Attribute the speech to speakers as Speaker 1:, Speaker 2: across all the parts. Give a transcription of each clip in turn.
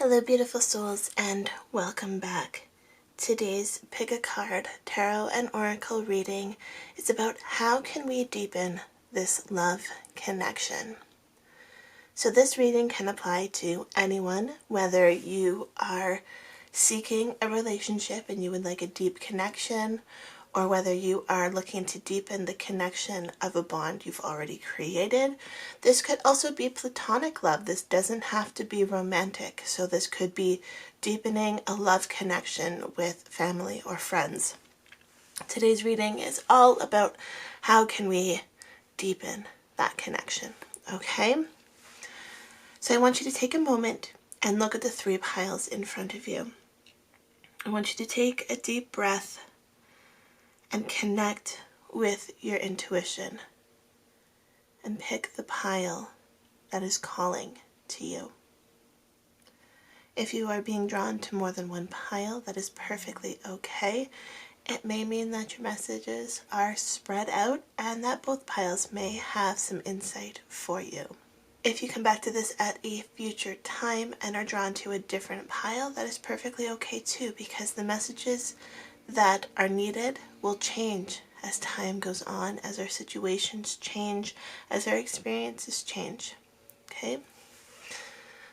Speaker 1: Hello beautiful souls and welcome back. Today's Pick a Card Tarot and Oracle reading is about how can we deepen this love connection. So this reading can apply to anyone, whether you are seeking a relationship and you would like a deep connection, or whether you are looking to deepen the connection of a bond you've already created. This could also be platonic love. This doesn't have to be romantic. So this could be deepening a love connection with family or friends. Today's reading is all about how can we deepen that connection, okay? So I want you to take a moment and look at the three piles in front of you. I want you to take a deep breath and connect with your intuition and pick the pile that is calling to you. If you are being drawn to more than one pile, that is perfectly okay. It may mean that your messages are spread out and that both piles may have some insight for you. If you come back to this at a future time and are drawn to a different pile, that is perfectly okay too, because the messages that are needed will change as time goes on, as our situations change, as our experiences change. Okay?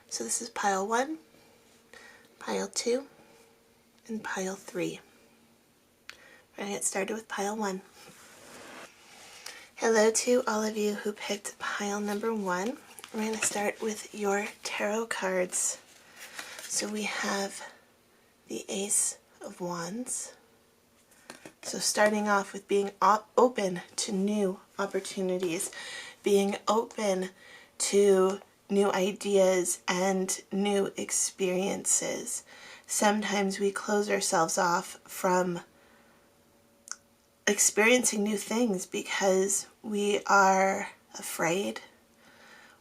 Speaker 1: So this is pile 1, pile 2, and pile 3. We're going to get started with pile 1. Hello to all of you who picked pile number 1. We're going to start with your tarot cards. So we have the Ace of Wands. So starting off with being open to new opportunities, being open to new ideas and new experiences. Sometimes we close ourselves off from experiencing new things because we are afraid,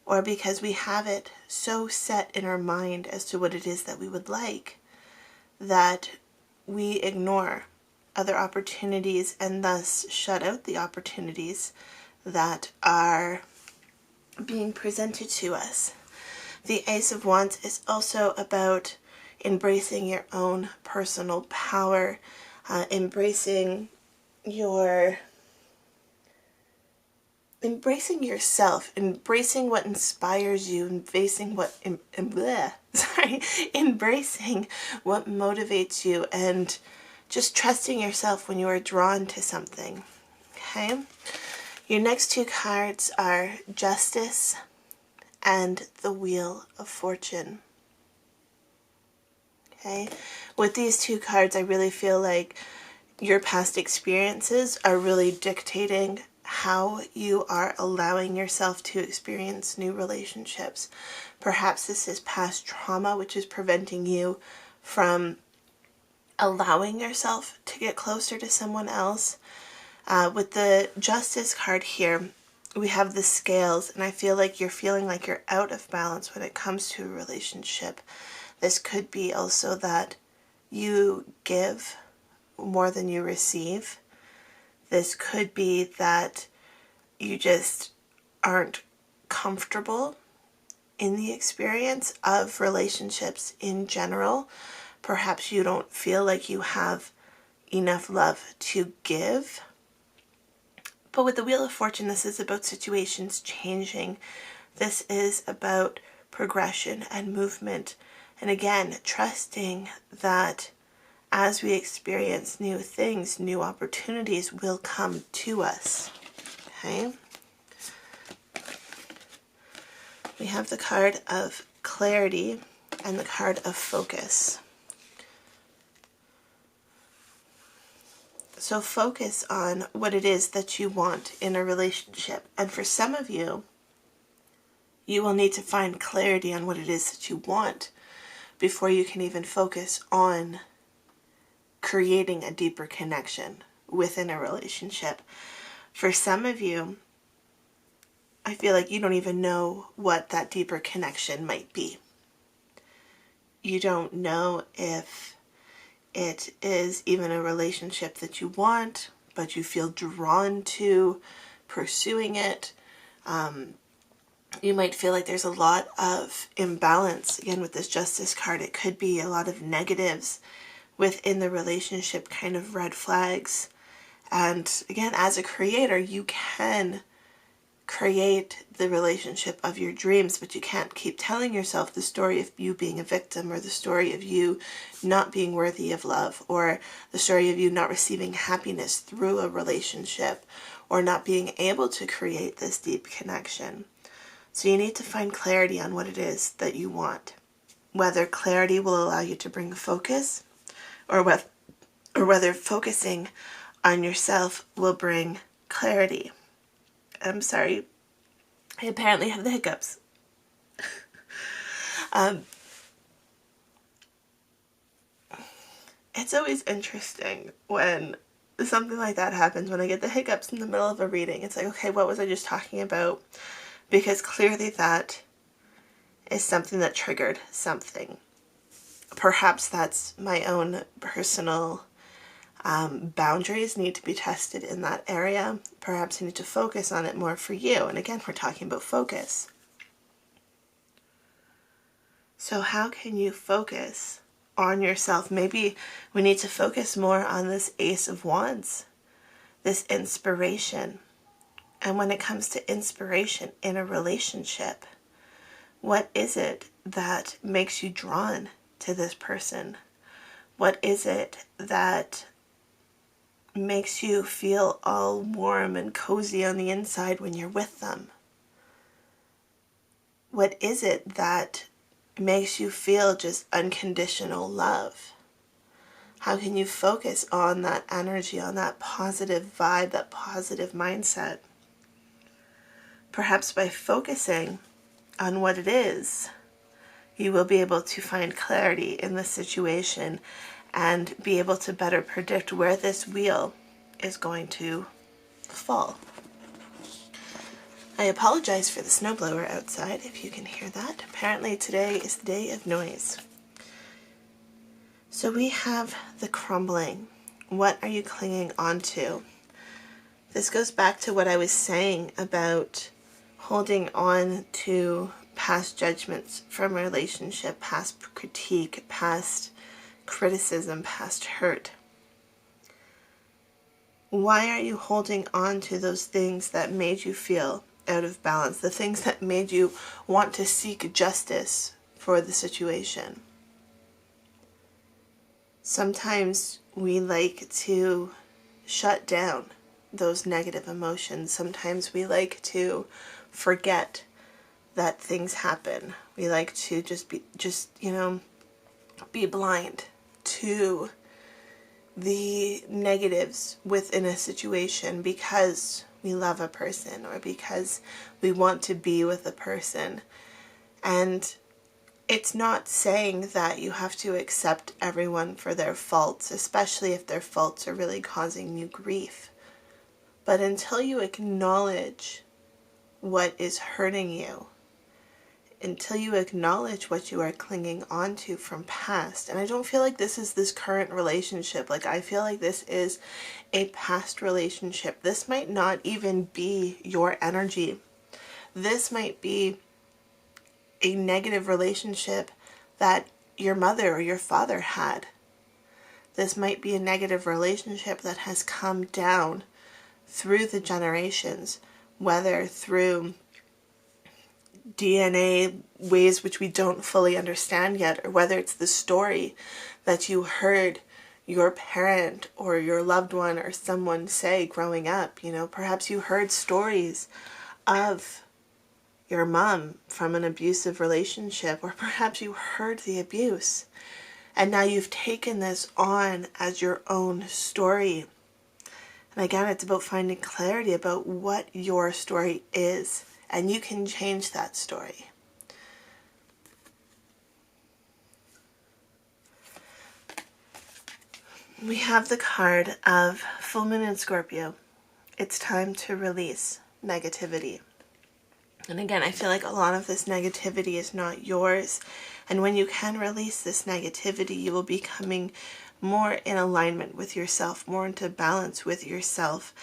Speaker 1: or because we have it so set in our mind as to what it is that we would like that we ignore other opportunities and thus shut out the opportunities that are being presented to us. The Ace of Wands is also about embracing your own personal power, embracing yourself, embracing what inspires you, embracing what motivates you, and just trusting yourself when you are drawn to something, okay? Your next two cards are Justice and the Wheel of Fortune, okay? With these two cards, I really feel like your past experiences are really dictating how you are allowing yourself to experience new relationships. Perhaps this is past trauma, which is preventing you from allowing yourself to get closer to someone else. With the Justice card here, we have the scales, and I feel like you're feeling like you're out of balance when it comes to a relationship. This could be also that you give more than you receive. This could be that you just aren't comfortable in the experience of relationships in general. Perhaps you don't feel like you have enough love to give. But with the Wheel of Fortune, this is about situations changing. This is about progression and movement. And again, trusting that as we experience new things, new opportunities will come to us. Okay? We have the card of Clarity and the card of Focus. So focus on what it is that you want in a relationship. And for some of you, you will need to find clarity on what it is that you want before you can even focus on creating a deeper connection within a relationship. For some of you, I feel like you don't even know what that deeper connection might be. You don't know if it is even a relationship that you want, but you feel drawn to pursuing it. You might feel like there's a lot of imbalance. Again, with this Justice card, it could be a lot of negatives within the relationship, kind of red flags. And again, as a creator, you can create the relationship of your dreams, but you can't keep telling yourself the story of you being a victim, or the story of you not being worthy of love, or the story of you not receiving happiness through a relationship, or not being able to create this deep connection. So you need to find clarity on what it is that you want. Whether clarity will allow you to bring focus, or whether focusing on yourself will bring clarity. I'm sorry, I apparently have the hiccups. It's always interesting when something like that happens, when I get the hiccups in the middle of a reading. It's like, okay, what was I just talking about? Because clearly that is something that triggered something. Perhaps that's my own personal boundaries need to be tested in that area. Perhaps you need to focus on it more for you. And again, we're talking about focus. So how can you focus on yourself? Maybe we need to focus more on this Ace of Wands, this inspiration. And when it comes to inspiration in a relationship, what is it that makes you drawn to this person? What is it that makes you feel all warm and cozy on the inside when you're with them? What is it that makes you feel just unconditional love? How can you focus on that energy, on that positive vibe, that positive mindset? Perhaps by focusing on what it is, you will be able to find clarity in the situation and be able to better predict where this wheel is going to fall. I apologize for the snowblower outside, if you can hear that. Apparently today is the day of noise. So we have the crumbling. What are you clinging onto? This goes back to what I was saying about holding on to past judgments from a relationship, past critique, past criticism, past hurt. Why are you holding on to those things that made you feel out of balance, the things that made you want to seek justice for the situation? Sometimes we like to shut down those negative emotions. Sometimes we like to forget that things happen. We like to be blind to the negatives within a situation because we love a person or because we want to be with a person. And it's not saying that you have to accept everyone for their faults, especially if their faults are really causing you grief. But until you acknowledge what is hurting you, until you acknowledge what you are clinging onto from past, and I don't feel like this is this current relationship, like I feel like this is a past relationship. This might not even be your energy. This might be a negative relationship that your mother or your father had. This might be a negative relationship that has come down through the generations, whether through DNA ways which we don't fully understand yet, or whether it's the story that you heard your parent or your loved one or someone say growing up. Perhaps you heard stories of your mom from an abusive relationship, or perhaps you heard the abuse and now you've taken this on as your own story. And again, it's about finding clarity about what your story is, and you can change that story. We have the card of Full Moon in Scorpio. It's time to release negativity. And again, I feel like a lot of this negativity is not yours. And when you can release this negativity, you will be coming more in alignment with yourself, more into balance with yourself.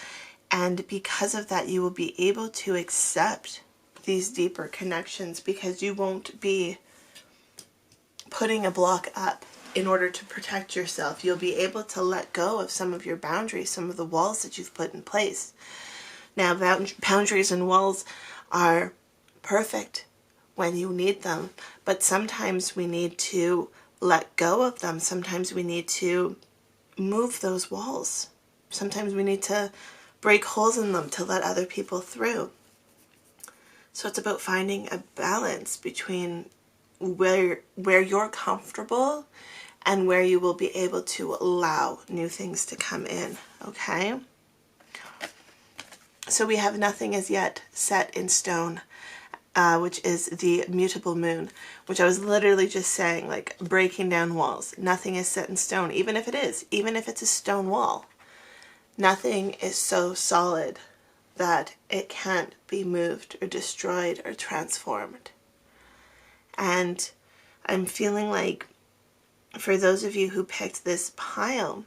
Speaker 1: And because of that, you will be able to accept these deeper connections, because you won't be putting a block up in order to protect yourself. You'll be able to let go of some of your boundaries, some of the walls that you've put in place. Now, boundaries and walls are perfect when you need them, but sometimes we need to let go of them. Sometimes we need to move those walls. Sometimes we need to break holes in them to let other people through. So it's about finding a balance between where you're comfortable and where you will be able to allow new things to come in, okay? So we have nothing as yet set in stone, which is the mutable moon, which I was literally just saying, like breaking down walls. Nothing is set in stone, even if it is, even if it's a stone wall. Nothing is so solid that it can't be moved or destroyed or transformed. And I'm feeling like, for those of you who picked this pile,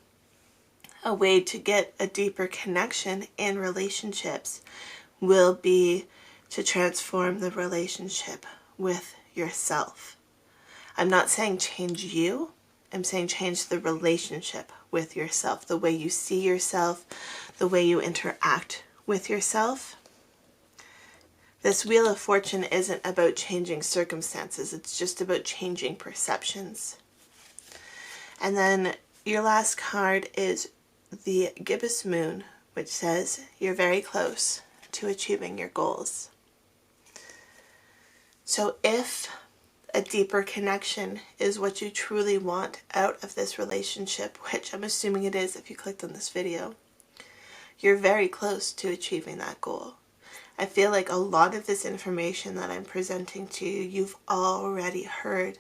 Speaker 1: a way to get a deeper connection in relationships will be to transform the relationship with yourself. I'm not saying change you, I'm saying change the relationship with yourself, the way you see yourself, the way you interact with yourself. This Wheel of Fortune isn't about changing circumstances, it's just about changing perceptions. And then your last card is the Gibbous Moon, which says you're very close to achieving your goals. So if a deeper connection is what you truly want out of this relationship, which I'm assuming it is if you clicked on this video, you're very close to achieving that goal. I feel like a lot of this information that I'm presenting to you, you've already heard.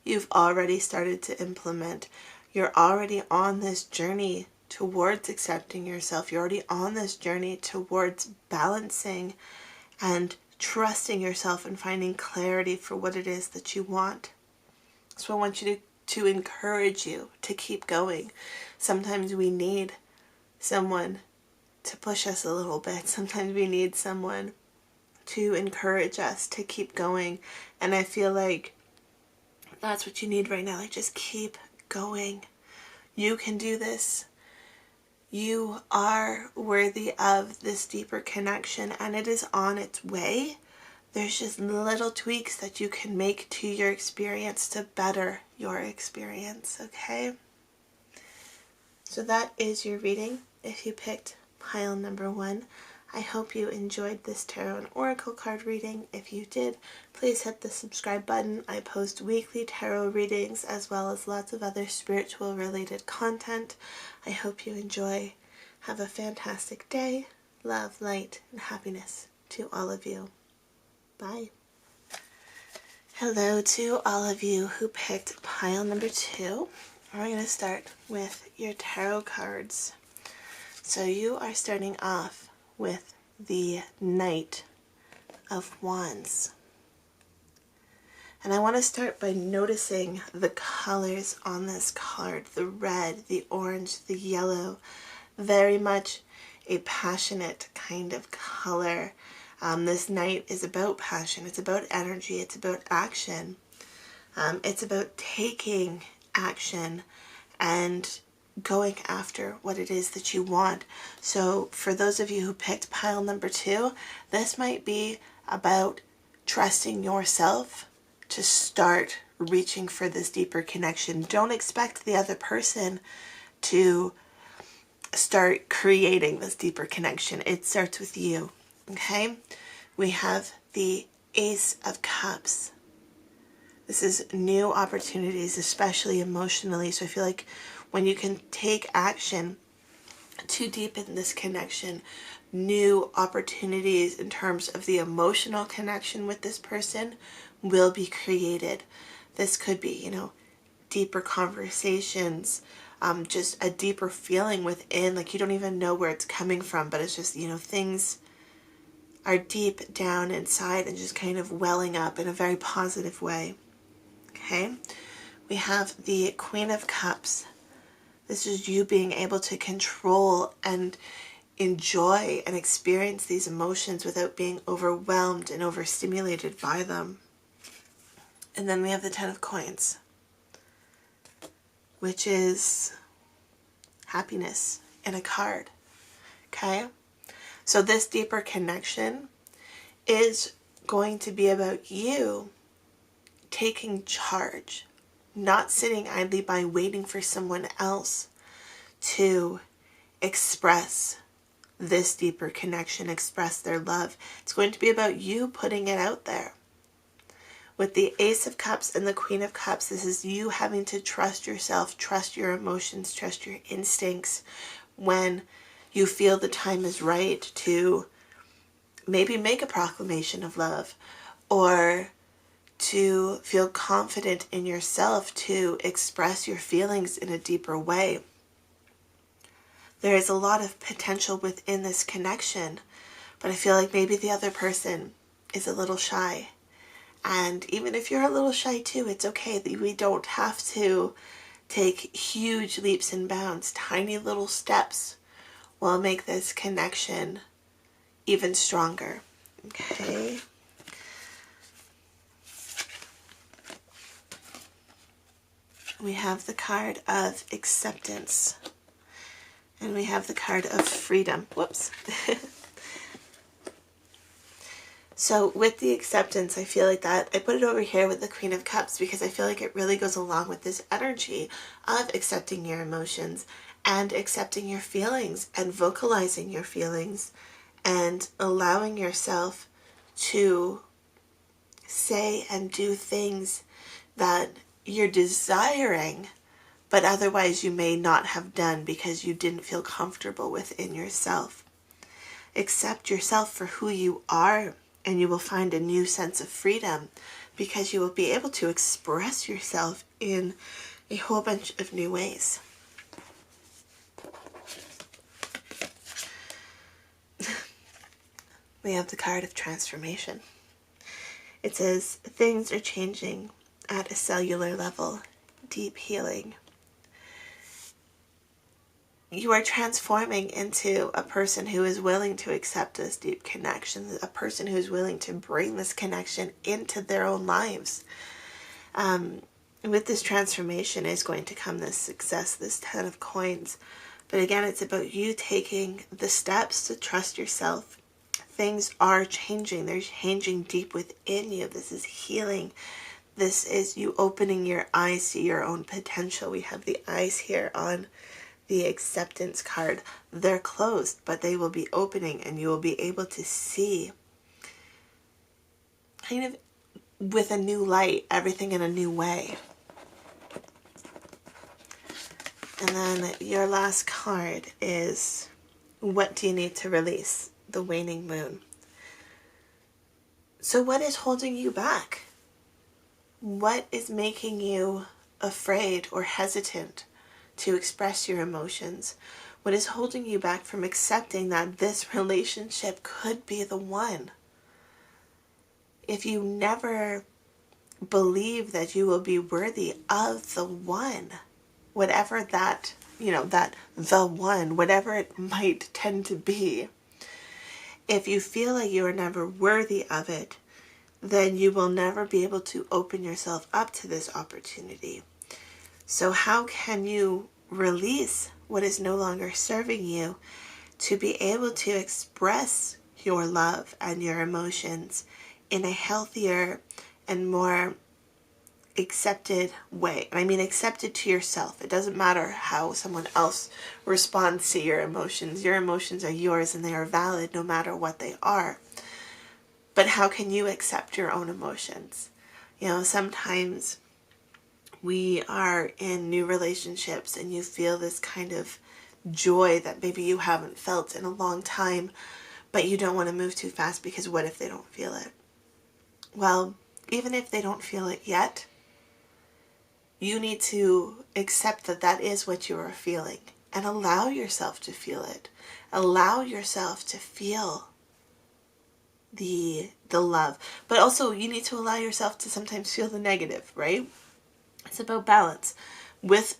Speaker 1: You've already started to implement. You're already on this journey towards accepting yourself. You're already on this journey towards balancing and trusting yourself and finding clarity for what it is that you want. So I want you to encourage you to keep going. Sometimes we need someone to push us a little bit. Sometimes we need someone to encourage us to keep going. And I feel like that's what you need right now. Like, just keep going. You can do this. You are worthy of this deeper connection, and it is on its way. There's just little tweaks that you can make to your experience to better your experience, okay? So that is your reading if you picked pile number 1. I hope you enjoyed this tarot and oracle card reading. If you did, please hit the subscribe button. I post weekly tarot readings as well as lots of other spiritual related content. I hope you enjoy. Have a fantastic day. Love, light, and happiness to all of you. Bye. Hello to all of you who picked pile number 2. We're going to start with your tarot cards. So you are starting off with the Knight of Wands. And I want to start by noticing the colors on this card. The red, the orange, the yellow. Very much a passionate kind of color. This Knight is about passion. It's about energy. It's about action. It's about taking action and going after what it is that you want. So for those of you who picked pile number 2, this might be about trusting yourself to start reaching for this deeper connection. Don't expect the other person to start creating this deeper connection. It starts with you, okay? We have the Ace of Cups. This is new opportunities, especially emotionally. So I feel like when you can take action to deepen this connection, new opportunities in terms of the emotional connection with this person will be created. This could be, deeper conversations, just a deeper feeling within, like you don't even know where it's coming from, but it's just, things are deep down inside and just kind of welling up in a very positive way. Okay, we have the Queen of Cups. This is you being able to control and enjoy and experience these emotions without being overwhelmed and overstimulated by them. And then we have the Ten of Coins, which is happiness in a card. Okay? So this deeper connection is going to be about you taking charge, not sitting idly by waiting for someone else to express this deeper connection, express their love. It's going to be about you putting it out there. With the Ace of Cups and the Queen of Cups, this is you having to trust yourself, trust your emotions, trust your instincts when you feel the time is right to maybe make a proclamation of love, or to feel confident in yourself to express your feelings in a deeper way. There is a lot of potential within this connection, but I feel like maybe the other person is a little shy. And even if you're a little shy too, it's okay. We don't have to take huge leaps and bounds. Tiny little steps will make this connection even stronger. Okay. We have the card of acceptance. And we have the card of freedom. Whoops. So with the acceptance, I feel like that, I put it over here with the Queen of Cups because I feel like it really goes along with this energy of accepting your emotions and accepting your feelings and vocalizing your feelings and allowing yourself to say and do things that you're desiring, but otherwise you may not have done because you didn't feel comfortable within yourself. Accept yourself for who you are, and you will find a new sense of freedom because you will be able to express yourself in a whole bunch of new ways. We have the card of transformation. It says, things are changing at a cellular level, deep healing. You are transforming into a person who is willing to accept this deep connection, a person who is willing to bring this connection into their own lives. With this transformation is going to come this success, this Ten of Coins. But again, it's about you taking the steps to trust yourself. Things are changing. They're changing deep within you. This is healing. This is you opening your eyes to your own potential. We have the eyes here on the acceptance card. They're closed, but they will be opening and you will be able to see kind of with a new light, everything in a new way. And then your last card is, what do you need to release? The waning moon. So what is holding you back? What is making you afraid or hesitant to express your emotions? What is holding you back from accepting that this relationship could be the one? If you never believe that you will be worthy of the one, whatever that, that the one, whatever it might tend to be, if you feel like you are never worthy of it, then you will never be able to open yourself up to this opportunity. So how can you release what is no longer serving you to be able to express your love and your emotions in a healthier and more accepted way? I mean, accepted to yourself. It doesn't matter how someone else responds to your emotions. Your emotions are yours and they are valid no matter what they are. But how can you accept your own emotions? Sometimes we are in new relationships and you feel this kind of joy that maybe you haven't felt in a long time, but you don't want to move too fast because what if they don't feel it? Well, even if they don't feel it yet, you need to accept that that is what you are feeling and allow yourself to feel it. Allow yourself to feel the love. But also you need to allow yourself to sometimes feel the negative, right? It's about balance. With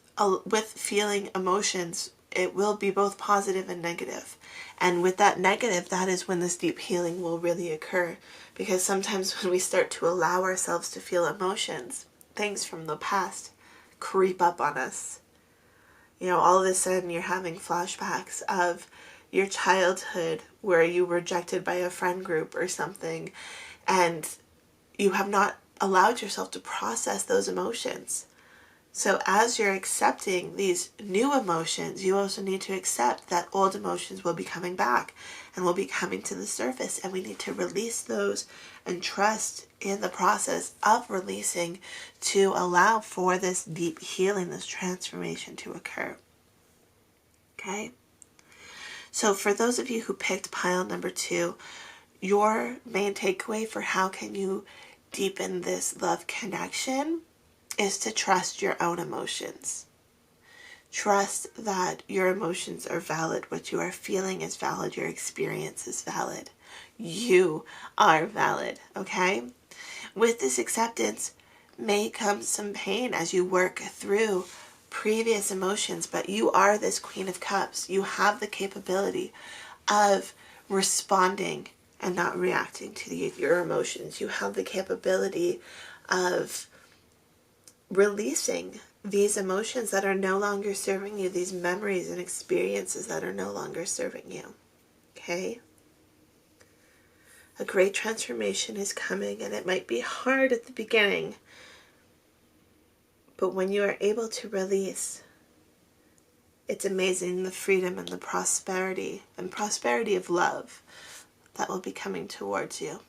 Speaker 1: feeling emotions, it will be both positive and negative. And with that negative, that is when this deep healing will really occur. Because sometimes when we start to allow ourselves to feel emotions, things from the past creep up on us. You know, all of a sudden you're having flashbacks of your childhood where you were rejected by a friend group or something, and you have not allowed yourself to process those emotions. So as you're accepting these new emotions, you also need to accept that old emotions will be coming back and will be coming to the surface, and we need to release those and trust in the process of releasing to allow for this deep healing, this transformation to occur. Okay? So for those of you who picked pile number 2, your main takeaway for how can you deepen this love connection is to trust your own emotions. Trust that your emotions are valid. What you are feeling is valid. Your experience is valid. You are valid, okay? With this acceptance may come some pain as you work through previous emotions, but you are this Queen of Cups. You have the capability of responding and not reacting to your emotions. You have the capability of releasing these emotions that are no longer serving you, these memories and experiences that are no longer serving you. Okay? A great transformation is coming, and it might be hard at the beginning, but when you are able to release, it's amazing the freedom and the prosperity of love that will be coming towards you.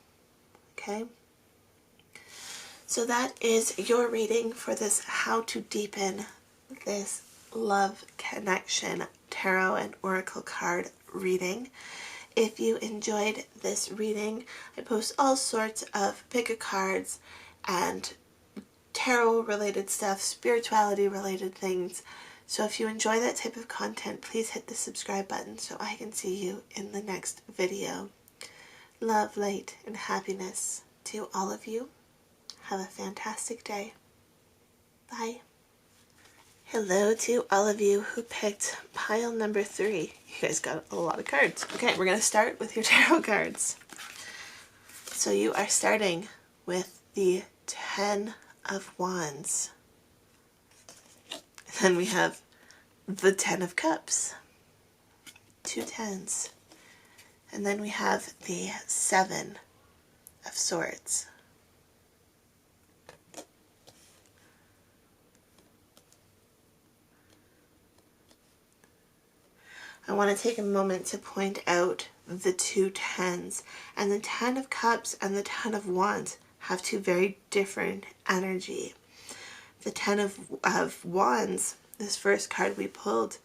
Speaker 1: Okay? So that is your reading for this How to Deepen This Love Connection Tarot and Oracle card reading. If you enjoyed this reading, I post all sorts of pick-a-cards and tarot related stuff, spirituality related things. So if you enjoy that type of content, please hit the subscribe button so I can see you in the next video. Love, light, and happiness to all of you. Have a fantastic day. Bye. Hello to all of you who picked pile number 3. You guys got a lot of cards. Okay, we're going to start with your tarot cards. So you are starting with the 10 of Wands. Then we have the 10 of Cups. 2 tens. And then we have the 7 of Swords. I want to take a moment to point out the 2 tens. And the 10 of Cups and the 10 of Wands have 2 very different energy. The 10 of Wands, this first card we pulled,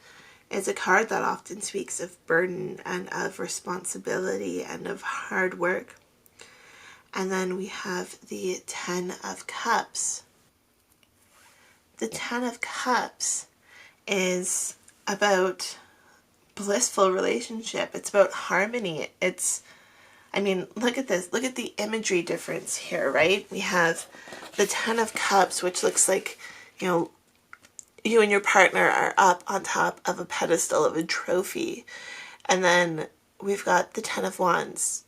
Speaker 1: is a card that often speaks of burden and of responsibility and of hard work. And then we have the 10 of Cups. The 10 of Cups is about blissful relationship. It's about harmony. Look at this. Look at the imagery difference here, right? We have the 10 of Cups, which looks like, you and your partner are up on top of a pedestal of a trophy. And then we've got the 10 of Wands,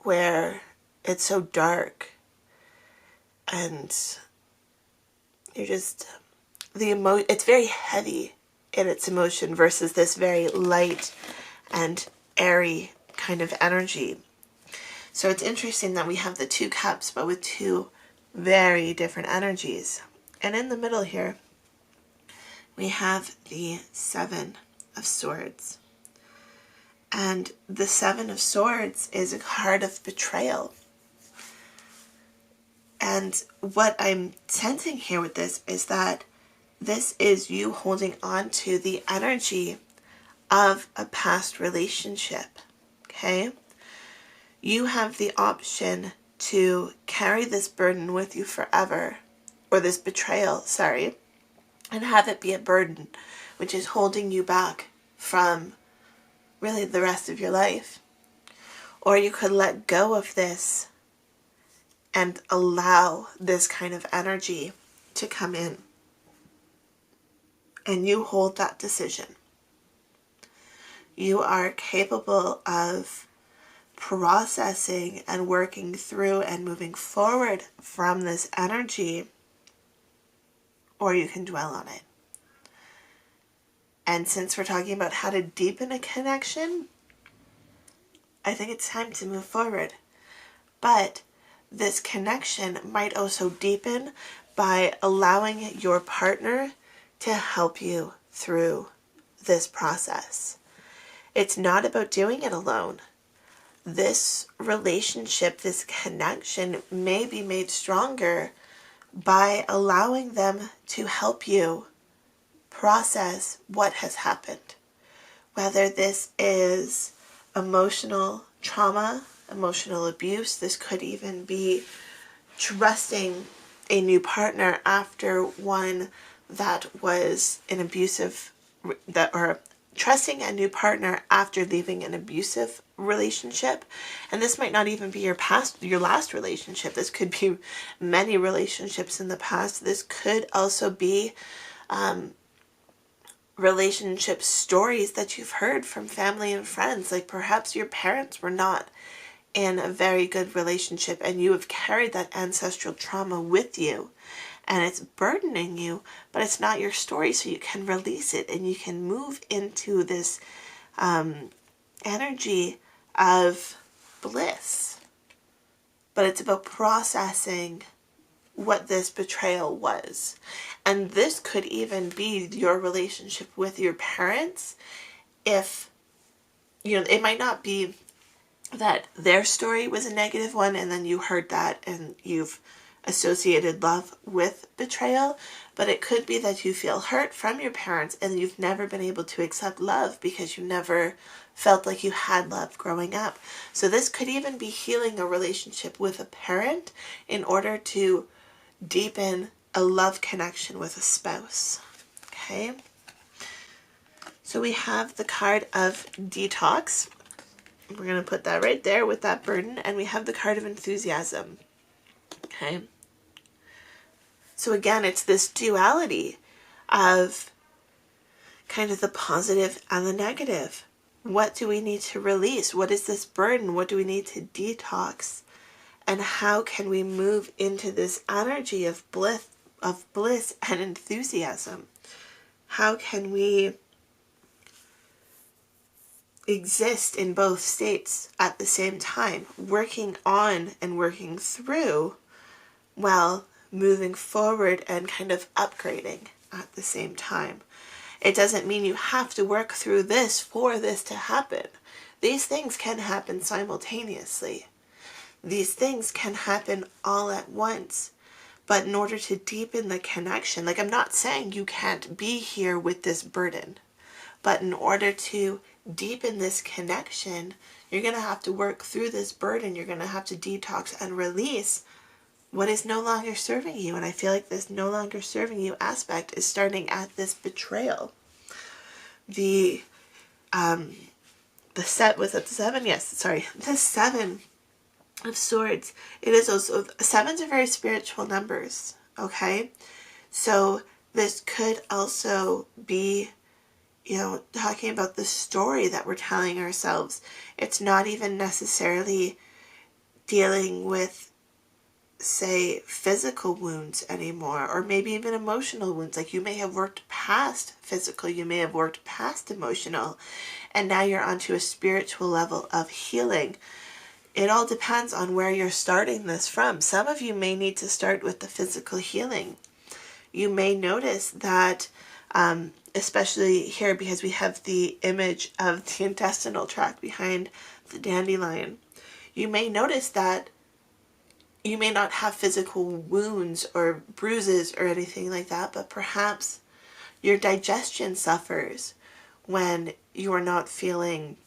Speaker 1: where it's so dark and you're just, it's very heavy in its emotion versus this very light and airy kind of energy. So it's interesting that we have the 2 cups, but with 2 very different energies. And in the middle here, we have the 7 of Swords. And the 7 of Swords is a card of betrayal. And what I'm sensing here with this is that this is you holding on to the energy of a past relationship, okay? You have the option to carry this burden with you forever, or this betrayal, and have it be a burden, which is holding you back from really the rest of your life. Or you could let go of this and allow this kind of energy to come in. And you hold that decision. you are capable of processing and working through and moving forward from this energy, or you can dwell on it. And since we're talking about how to deepen a connection, I think it's time to move forward. But this connection might also deepen by allowing your partner to help you through this process. It's not about doing it alone. This relationship, this connection may be made stronger by allowing them to help you process what has happened. Whether this is emotional trauma, emotional abuse, this could even be trusting a new partner after one that was an abusive, or trusting a new partner after leaving an abusive relationship. And this might not even be your last relationship. This could be many relationships in the past. This could also be relationship stories that you've heard from family and friends. Like perhaps your parents were not in a very good relationship and you have carried that ancestral trauma with you and it's burdening you, but it's not your story, so you can release it and you can move into this energy of bliss. But it's about processing what this betrayal was. And this could even be your relationship with your parents. If, it might not be that their story was a negative one and then you heard that and you've associated love with betrayal, but it could be that you feel hurt from your parents and you've never been able to accept love because you never felt like you had love growing up. So this could even be healing a relationship with a parent in order to deepen a love connection with a spouse. Okay? So we have the card of detox. We're going to put that right there with that burden. And we have the card of enthusiasm. Okay? So again, it's this duality of kind of the positive and the negative. What do we need to release? What is this burden? What do we need to detox? And how can we move into this energy of bliss and enthusiasm? How can we exist in both states at the same time, working on and working through while moving forward and kind of upgrading at the same time? It doesn't mean you have to work through this for this to happen. These things can happen simultaneously. These things can happen all at once. But in order to deepen the connection, like I'm not saying you can't be here with this burden, but in order to deepen this connection, you're going to have to work through this burden. You're going to have to detox and release what is no longer serving you. And I feel like this no longer serving you aspect is starting at this betrayal. The set was at the 7. Yes, sorry. The 7 of Swords. It is also, 7s are very spiritual numbers. Okay. So this could also be, talking about the story that we're telling ourselves. It's not even necessarily dealing with, say, physical wounds anymore, or maybe even emotional wounds. Like you may have worked past physical, you may have worked past emotional, and now you're onto a spiritual level of healing. It all depends on where you're starting this from. Some of you may need to start with the physical healing. You may notice that, especially here because we have the image of the intestinal tract behind the dandelion, you may notice that you may not have physical wounds or bruises or anything like that, but perhaps your digestion suffers when you are not feeling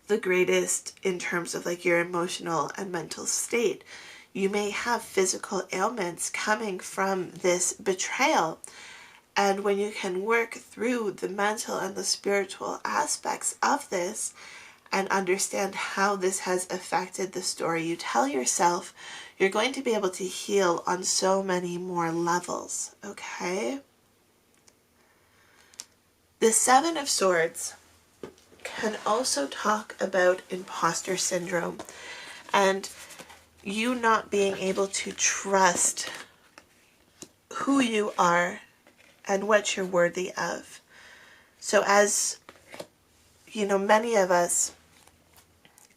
Speaker 1: the greatest in terms of like your emotional and mental state. You may have physical ailments coming from this betrayal. And when you can work through the mental and the spiritual aspects of this and understand how this has affected the story you tell yourself, you're going to be able to heal on so many more levels, okay? The 7 of Swords can also talk about imposter syndrome and you not being able to trust who you are and what you're worthy of. So as you know, many of us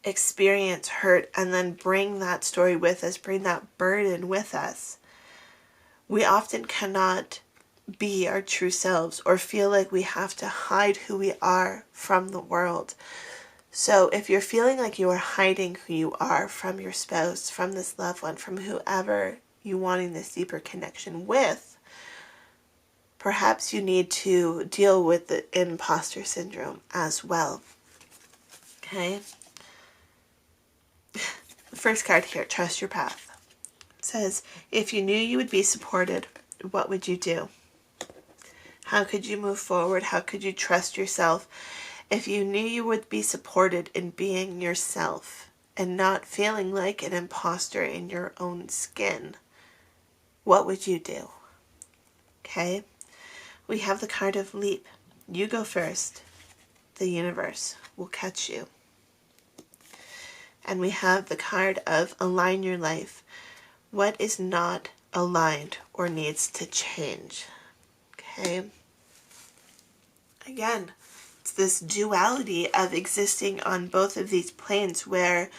Speaker 1: experience hurt and then bring that story with us, bring that burden with us. We often cannot be our true selves or feel like we have to hide who we are from the world. So if you're feeling like you are hiding who you are from your spouse, from this loved one, from whoever you're wanting this deeper connection with, perhaps you need to deal with the imposter syndrome as well. Okay? The first card here, trust your path. It says, if you knew you would be supported, what would you do? How could you move forward? How could you trust yourself? If you knew you would be supported in being yourself and not feeling like an imposter in your own skin, what would you do? Okay? We have the card of leap. You go first. The universe will catch you. And we have the card of align your life. What is not aligned or needs to change? Okay? Again, it's this duality of existing on both of these planes where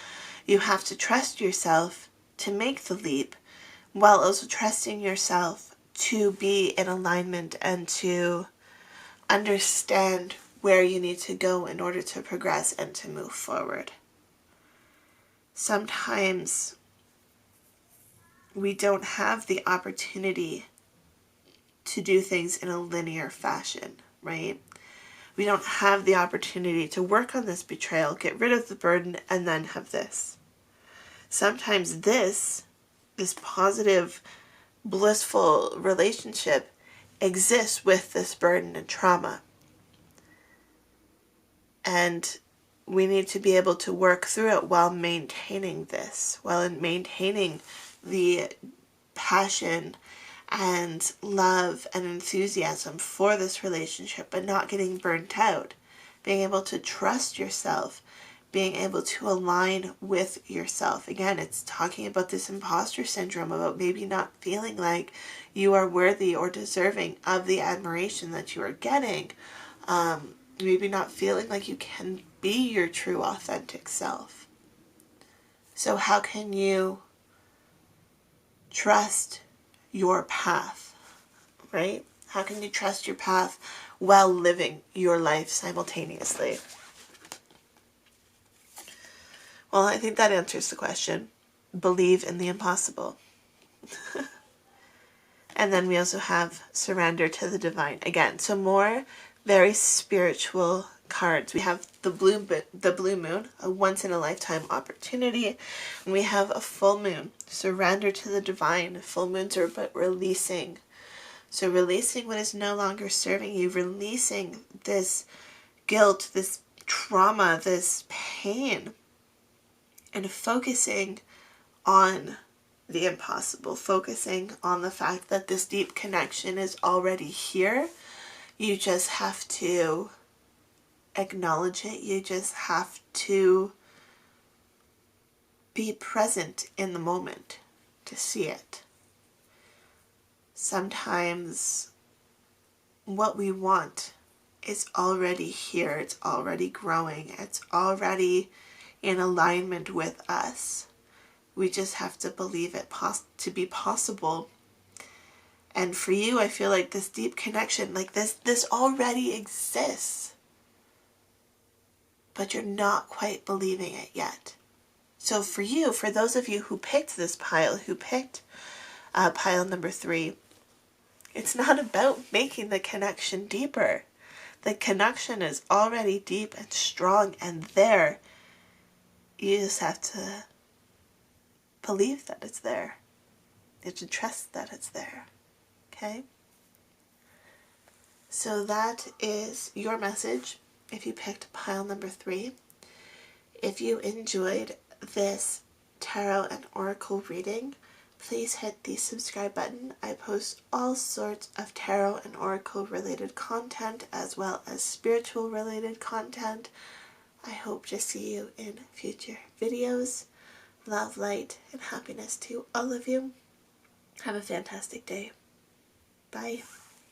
Speaker 1: you have to trust yourself to make the leap while also trusting yourself to be in alignment and to understand where you need to go in order to progress and to move forward. Sometimes we don't have the opportunity to do things in a linear fashion, right? We don't have the opportunity to work on this betrayal, get rid of the burden, and then have this. Sometimes this positive, blissful relationship exists with this burden and trauma. And we need to be able to work through it while maintaining this, while maintaining the passion and love and enthusiasm for this relationship, but not getting burnt out. Being able to trust yourself, being able to align with yourself. Again, it's talking about this imposter syndrome, about maybe not feeling like you are worthy or deserving of the admiration that you are getting. Maybe not feeling like you can be your true authentic self. So how can you trust your path, right? How can you trust your path while living your life simultaneously? Well, I think that answers the question. Believe in the impossible. And then we also have surrender to the divine. Again, so more very spiritual cards. We have the blue moon, a once in a lifetime opportunity, and we have a full moon, surrender to the divine. Full moons are about releasing. So releasing what is no longer serving you, releasing this guilt, this trauma, this pain, and focusing on the impossible, focusing on the fact that this deep connection is already here. You just have to acknowledge it. You just have to be present in the moment to see it. Sometimes what we want is already here. It's already growing. It's already in alignment with us. We just have to believe it to be possible. And for you, I feel like this deep connection, like this already exists. But you're not quite believing it yet. So for you, for those of you who picked this pile, who picked pile number 3, it's not about making the connection deeper. The connection is already deep and strong and there. You just have to believe that it's there. You have to trust that it's there. Okay? So that is your message if you picked pile number 3. If you enjoyed this tarot and oracle reading, please hit the subscribe button. I post all sorts of tarot and oracle related content as well as spiritual related content I hope to see you in future videos. Love, light, and happiness to all of you. Have a fantastic day. Bye.